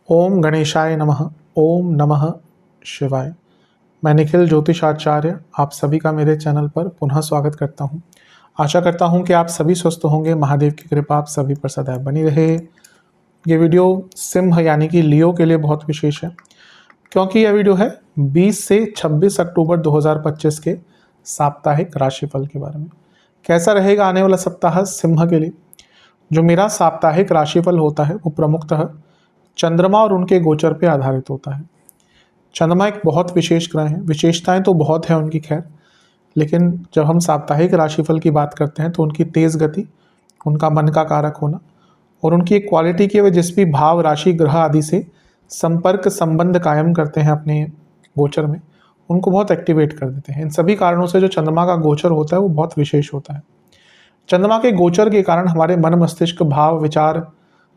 ओम गणेशाय नमः। ओम नमः शिवाय। मैं निखिल ज्योतिषाचार्य आप सभी का मेरे चैनल पर पुनः स्वागत करता हूं। आशा करता हूं कि आप सभी स्वस्थ होंगे। महादेव की कृपा आप सभी पर सदैव बनी रहे। ये वीडियो सिंह यानी कि लियो के लिए बहुत विशेष है, क्योंकि यह वीडियो है 20 से 26 अक्टूबर 2025 के साप्ताहिक राशिफल के बारे में। कैसा रहेगा आने वाला सप्ताह सिंह के लिए। जो मेरा साप्ताहिक राशिफल होता है वो प्रमुखतः चंद्रमा और उनके गोचर पे आधारित होता है। चंद्रमा एक बहुत विशेष ग्रह है, विशेषताएं तो बहुत है उनकी खैर, लेकिन जब हम साप्ताहिक राशिफल की बात करते हैं तो उनकी तेज गति, उनका मन का कारक होना और उनकी एक क्वालिटी की वजह जिस भी भाव राशि ग्रह आदि से संपर्क संबंध कायम करते हैं अपने गोचर में, उनको बहुत एक्टिवेट कर देते हैं। इन सभी कारणों से जो चंद्रमा का गोचर होता है वो बहुत विशेष होता है। चंद्रमा के गोचर के कारण हमारे मन मस्तिष्क, भाव, विचार,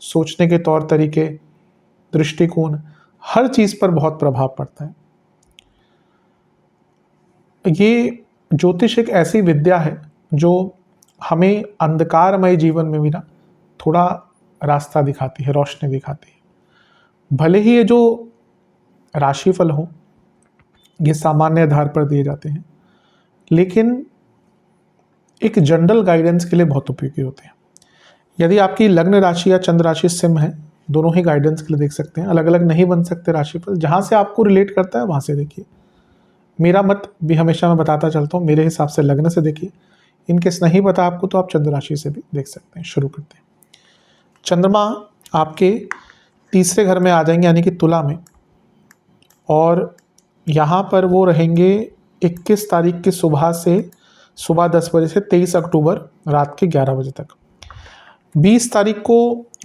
सोचने के तौर तरीके, दृष्टिकोण, हर चीज पर बहुत प्रभाव पड़ता है। ये ज्योतिष एक ऐसी विद्या है जो हमें अंधकारमय जीवन में भी ना थोड़ा रास्ता दिखाती है, रोशनी दिखाती है। भले ही ये जो राशिफल हो ये सामान्य आधार पर दिए जाते हैं, लेकिन एक जनरल गाइडेंस के लिए बहुत उपयोगी होते हैं। यदि आपकी लग्न राशि या चंद्र राशि सिंह है, दोनों ही गाइडेंस के लिए देख सकते हैं। अलग अलग नहीं बन सकते राशिफल, जहां से आपको रिलेट करता है वहां से देखिए। मेरा मत भी हमेशा मैं बताता चलता हूँ, मेरे हिसाब से लग्न से देखिए। इनकेस नहीं पता आपको तो आप चंद्र राशि से भी देख सकते हैं। शुरू करते हैं। चंद्रमा आपके तीसरे घर में आ जाएंगे यानी कि तुला में, और यहाँ पर वो रहेंगे 21 तारीख की सुबह से सुबह 10 बजे से 23 अक्टूबर रात के 11 बजे तक। 20 तारीख को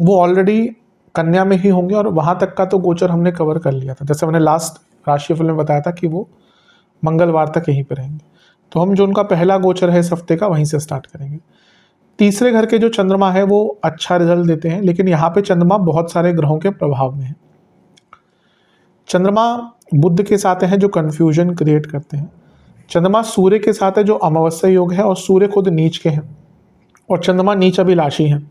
वो ऑलरेडी कन्या में ही होंगे और वहां तक का तो गोचर हमने कवर कर लिया था। जैसे मैंने लास्ट राशिफल में बताया था कि वो मंगलवार तक यहीं पर रहेंगे, तो हम जो उनका पहला गोचर है इस हफ्ते का वहीं से स्टार्ट करेंगे। तीसरे घर के जो चंद्रमा है वो अच्छा रिजल्ट देते हैं, लेकिन यहाँ पे चंद्रमा बहुत सारे ग्रहों के प्रभाव में है। चंद्रमा बुध के साथ है जो कंफ्यूजन क्रिएट करते हैं। चंद्रमा सूर्य के साथ है जो अमावस्या योग है, और सूर्य खुद नीच के हैं और चंद्रमा नीच अभिलाषी है,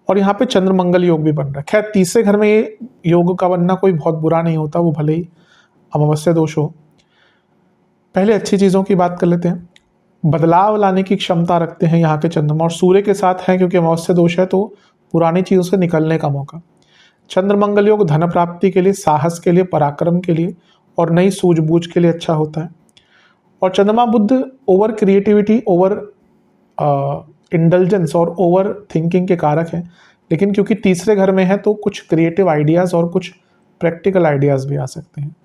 और यहाँ पे चंद्र मंगल योग भी बन रहा है। खैर तीसरे घर में ये योग का बनना कोई बहुत बुरा नहीं होता, वो भले ही अमावस्या दोष हो। पहले अच्छी चीज़ों की बात कर लेते हैं। बदलाव लाने की क्षमता रखते हैं यहाँ के चंद्रमा, और सूर्य के साथ हैं क्योंकि अमावस्या दोष है, तो पुरानी चीज़ों से निकलने का मौका। चंद्र मंगल योग धन प्राप्ति के लिए, साहस के लिए, पराक्रम के लिए और नई सूझबूझ के लिए अच्छा होता है। और चंद्रमा बुध ओवर क्रिएटिविटी, ओवर इंडल्जेंस और ओवर थिंकिंग के कारक हैं, लेकिन क्योंकि तीसरे घर में है तो कुछ क्रिएटिव आइडियाज़ और कुछ प्रैक्टिकल आइडियाज़ भी आ सकते हैं।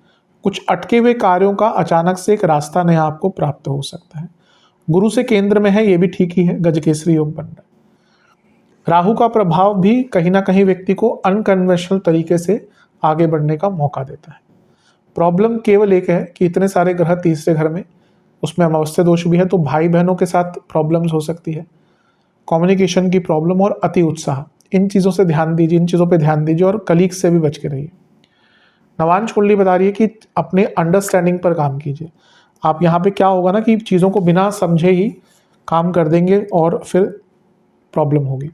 कुछ अटके हुए कार्यों का अचानक से एक रास्ता नया आपको प्राप्त हो सकता है। गुरु से केंद्र में है, ये भी ठीक ही है, गजकेसरी योग बन रहा है। राहु का प्रभाव भी कहीं ना कहीं व्यक्ति को अनकन्वेंशनल तरीके से आगे बढ़ने का मौका देता है। प्रॉब्लम केवल एक है कि इतने सारे ग्रह तीसरे घर में, उसमें अमावस्या दोष भी है, तो भाई बहनों के साथ प्रॉब्लम्स हो सकती है, कम्युनिकेशन की प्रॉब्लम और अति उत्साह। इन चीज़ों से ध्यान दीजिए, इन चीज़ों पे ध्यान दीजिए, और कलीग्स से भी बच के रहिए। नवांश कुंडली बता रही है कि अपने अंडरस्टैंडिंग पर काम कीजिए। आप यहाँ पे क्या होगा ना कि चीज़ों को बिना समझे ही काम कर देंगे और फिर प्रॉब्लम होगी।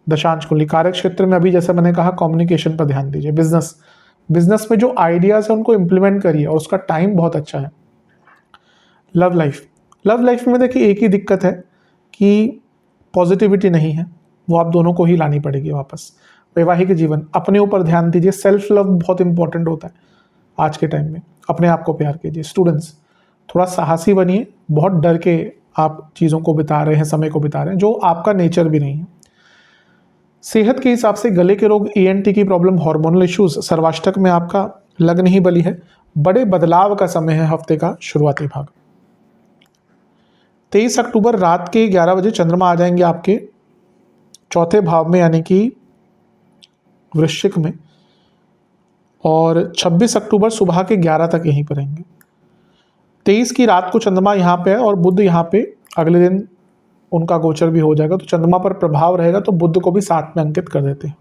दशांश कुंडली कार्य क्षेत्र में अभी जैसे मैंने कहा कम्युनिकेशन पर ध्यान दीजिए। बिजनेस में जो आइडियाज़ है उनको इम्प्लीमेंट करिए, और उसका टाइम बहुत अच्छा है। लव लाइफ में देखिए एक ही दिक्कत है कि पॉजिटिविटी नहीं है, वो आप दोनों को ही लानी पड़ेगी वापस। वैवाहिक जीवन, अपने ऊपर ध्यान दीजिए। सेल्फ लव बहुत इंपॉर्टेंट होता है आज के टाइम में। अपने आप को प्यार कीजिए। स्टूडेंट्स थोड़ा साहसी बनिए, बहुत डर के आप चीज़ों को बिता रहे हैं, समय को बिता रहे हैं, जो आपका नेचर भी नहीं है। सेहत के हिसाब से गले के रोग, ENT की प्रॉब्लम, हार्मोनल इश्यूज, सर्वाष्टक में आपका लग्न ही बली है। बड़े बदलाव का समय है हफ्ते का शुरुआती भाग। 23 अक्टूबर रात के 11 बजे चंद्रमा आ जाएंगे आपके चौथे भाव में यानी कि वृश्चिक में, और 26 अक्टूबर सुबह के 11 तक यहीं पर रहेंगे। 23 की रात को चंद्रमा यहाँ पे है और बुध यहाँ पे अगले दिन उनका गोचर भी हो जाएगा, तो चंद्रमा पर प्रभाव रहेगा, तो बुध को भी साथ में अंकित कर देते हैं।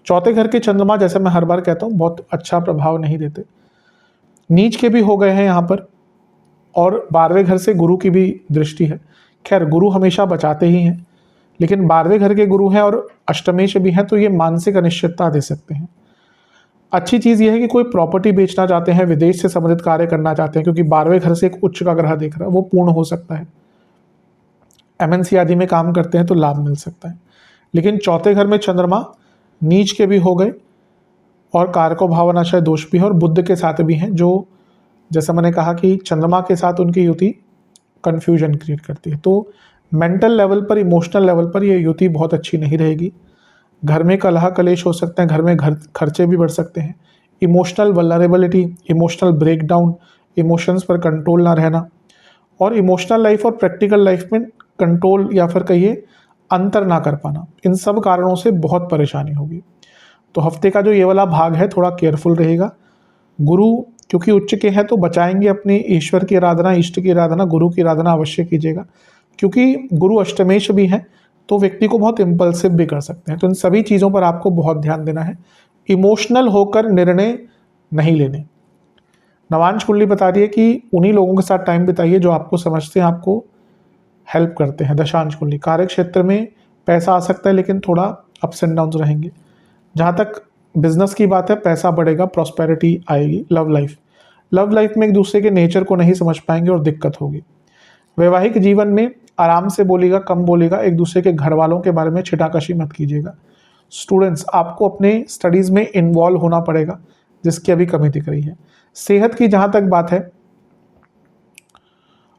चौथे घर के चंद्रमा, जैसे मैं हर बार कहता हूँ, बहुत अच्छा प्रभाव नहीं देते, नीच के भी हो गए हैं यहाँ पर, और 12वें घर से गुरु की भी दृष्टि है। खैर गुरु हमेशा बचाते ही हैं, लेकिन 12वें घर के गुरु हैं और अष्टमेश भी हैं, तो ये मानसिक अनिश्चितता दे सकते हैं। अच्छी चीज़ ये है कि कोई प्रॉपर्टी बेचना चाहते हैं, विदेश से संबंधित कार्य करना चाहते हैं, क्योंकि 12वें घर से एक उच्च का ग्रह देख रहा है, वो पूर्ण हो सकता है। एमएनसी आदि में काम करते हैं तो लाभ मिल सकता है। लेकिन चौथे घर में चंद्रमा नीच के भी हो गए और कारको भावनाशय दोष भी है और बुध के साथ भी हैं, जो जैसा मैंने कहा कि चंद्रमा के साथ उनकी युति कन्फ्यूजन क्रिएट करती है। तो मेंटल लेवल पर, इमोशनल लेवल पर ये युति बहुत अच्छी नहीं रहेगी। घर में कलह कलेश हो सकते हैं, घर में खर्चे भी बढ़ सकते हैं। Emotional vulnerability, emotional breakdown, emotions पर कंट्रोल ना रहना और इमोशनल लाइफ और प्रैक्टिकल लाइफ में कंट्रोल या फिर कहिए अंतर ना कर पाना, इन सब कारणों से बहुत परेशानी होगी। तो हफ्ते का जो ये वाला भाग है थोड़ा केयरफुल रहेगा। गुरु क्योंकि उच्च के हैं तो बचाएंगे अपने ईश्वर की आराधना, इष्ट की आराधना, गुरु की आराधना अवश्य कीजिएगा, क्योंकि गुरु अष्टमेश भी हैं तो व्यक्ति को बहुत इम्पल्सिव भी कर सकते हैं। तो इन सभी चीज़ों पर आपको बहुत ध्यान देना है, इमोशनल होकर निर्णय नहीं लेने। नवांश कुंडली बता रही है कि उन्हीं लोगों के साथ टाइम बिताइए जो आपको समझते हैं, आपको हेल्प करते हैं। दशांश कुंडली कार्य क्षेत्र में पैसा आ सकता है लेकिन थोड़ा अप्स एंड डाउन्स रहेंगे। जहाँ तक बिजनेस की बात है पैसा बढ़ेगा, प्रॉस्पेरिटी आएगी। लव लाइफ में एक दूसरे के नेचर को नहीं समझ पाएंगे और दिक्कत होगी। वैवाहिक जीवन में आराम से बोलिएगा, कम बोलिएगा, एक दूसरे के घर वालों के बारे में छिटाकशी मत कीजिएगा। स्टूडेंट्स, आपको अपने स्टडीज़ में इन्वॉल्व होना पड़ेगा, जिसकी अभी कमी दिख रही है। सेहत की जहाँ तक बात है,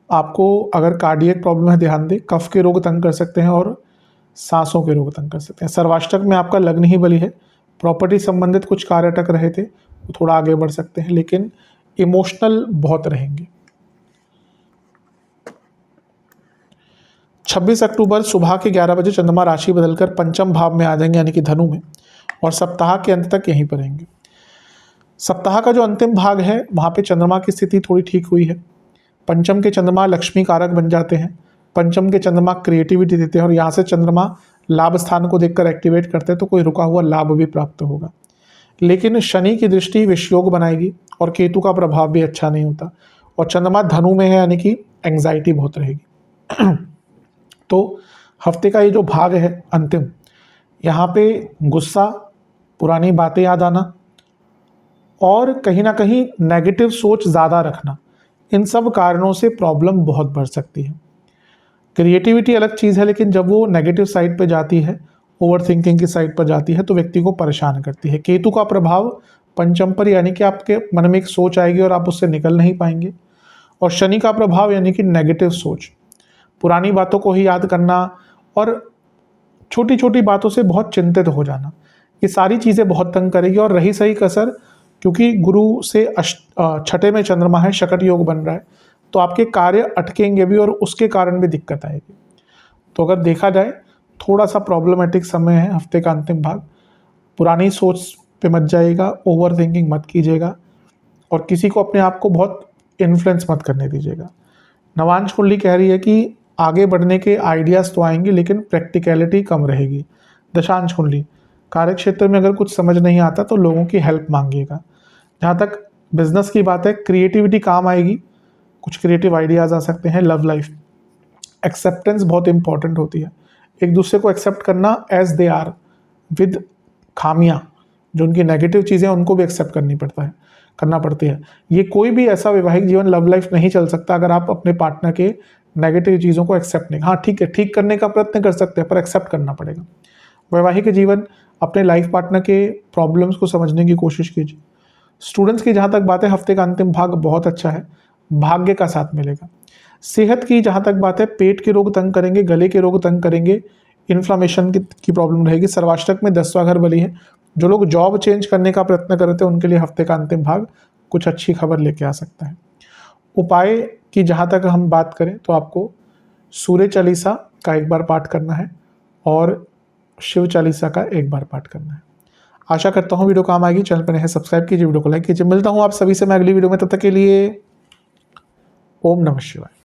आपको अगर कार्डियक प्रॉब्लम है ध्यान दें, कफ के रोग तंग कर सकते हैं और सांसों के रोग तंग कर सकते हैं। सर्वाष्टक में आपका लग्न ही बली है, प्रॉपर्टी संबंधित कुछ कार्य अटक रहे थे वो थोड़ा आगे बढ़ सकते हैं, लेकिन इमोशनल बहुत रहेंगे। 26 अक्टूबर सुबह के 11 बजे चंद्रमा राशि बदलकर पंचम भाव में आ जाएंगे, यानी कि धनु में, और सप्ताह के अंत तक यहीं पर रहेंगे। सप्ताह का जो अंतिम भाग है वहाँ पे चंद्रमा की स्थिति थोड़ी ठीक हुई है। पंचम के चंद्रमा लक्ष्मी कारक बन जाते हैं, पंचम के चंद्रमा क्रिएटिविटी देते हैं और यहाँ से चंद्रमा लाभ स्थान को देखकर एक्टिवेट करते हैं, तो कोई रुका हुआ लाभ भी प्राप्त होगा। लेकिन शनि की दृष्टि विषयोग बनाएगी और केतु का प्रभाव भी अच्छा नहीं होता, और चंद्रमा धनु में है यानी कि एंग्जाइटी बहुत रहेगी। तो हफ्ते का ये जो भाग है अंतिम, यहाँ पे गुस्सा, पुरानी बातें याद आना और कहीं ना कहीं नेगेटिव सोच ज़्यादा रखना, इन सब कारणों से प्रॉब्लम बहुत बढ़ सकती है। क्रिएटिविटी अलग चीज़ है, लेकिन जब वो नेगेटिव साइड पे जाती है, ओवर थिंकिंग की साइड पर जाती है, तो व्यक्ति को परेशान करती है। केतु का प्रभाव पंचम पर, यानी कि आपके मन में एक सोच आएगी और आप उससे निकल नहीं पाएंगे, और शनि का प्रभाव यानी कि नेगेटिव सोच, पुरानी बातों को ही याद करना और छोटी छोटी बातों से बहुत चिंतित हो जाना, ये सारी चीज़ें बहुत तंग करेगी। और रही सही कसर, क्योंकि गुरु से छठे में चंद्रमा है, शकट योग बन रहा है, तो आपके कार्य अटकेंगे भी और उसके कारण भी दिक्कत आएगी। तो अगर देखा जाए थोड़ा सा प्रॉब्लमेटिक समय है हफ्ते का अंतिम भाग। पुरानी सोच पे मत जाइएगा, ओवर थिंकिंग मत कीजिएगा और किसी को अपने आप को बहुत इन्फ्लुएंस मत करने दीजिएगा। नवांश कुंडली कह रही है कि आगे बढ़ने के आइडियाज़ तो आएंगे लेकिन प्रैक्टिकलिटी कम रहेगी। दशांश कुंडली कार्य क्षेत्र में अगर कुछ समझ नहीं आता तो लोगों की हेल्प मांगिएगा। जहाँ तक बिजनेस की बात है, क्रिएटिविटी काम आएगी, कुछ क्रिएटिव आइडियाज़ आ सकते हैं। लव लाइफ, एक्सेप्टेंस बहुत इंपॉर्टेंट होती है, एक दूसरे को एक्सेप्ट करना एज दे आर, विद खामियाँ, जो उनकी नेगेटिव चीज़ें उनको भी एक्सेप्ट करना पड़ती है। ये कोई भी ऐसा वैवाहिक जीवन, लव लाइफ नहीं चल सकता अगर आप अपने पार्टनर के नेगेटिव चीज़ों को एक्सेप्ट नहीं, हाँ ठीक है, ठीक करने का प्रयत्न कर सकते हैं पर एक्सेप्ट करना पड़ेगा। वैवाहिक जीवन, अपने लाइफ पार्टनर के प्रॉब्लम्स को समझने की कोशिश कीजिए। स्टूडेंट्स की जहाँ तक बात है, हफ्ते का अंतिम भाग बहुत अच्छा है, भाग्य का साथ मिलेगा। सेहत की जहाँ तक बात है, पेट के रोग तंग करेंगे, गले के रोग तंग करेंगे, इन्फ्लामेशन की प्रॉब्लम रहेगी। सर्वाष्टक में 10वां घर बली है, जो लोग जॉब चेंज करने का प्रयत्न करते हैं उनके लिए हफ्ते का अंतिम भाग कुछ अच्छी खबर लेके आ सकता है। उपाय की जहाँ तक हम बात करें तो आपको सूर्य चालीसा का एक बार पाठ करना है और शिव चालीसा का एक बार पाठ करना है। आशा करता हूँ वीडियो काम आएगी। चैनल पर नए हैं सब्सक्राइब कीजिए, वीडियो को लाइक कीजिए। मिलता हूँ आप सभी से मैं अगली वीडियो में, तब तक के लिए ओम नमः शिवाय।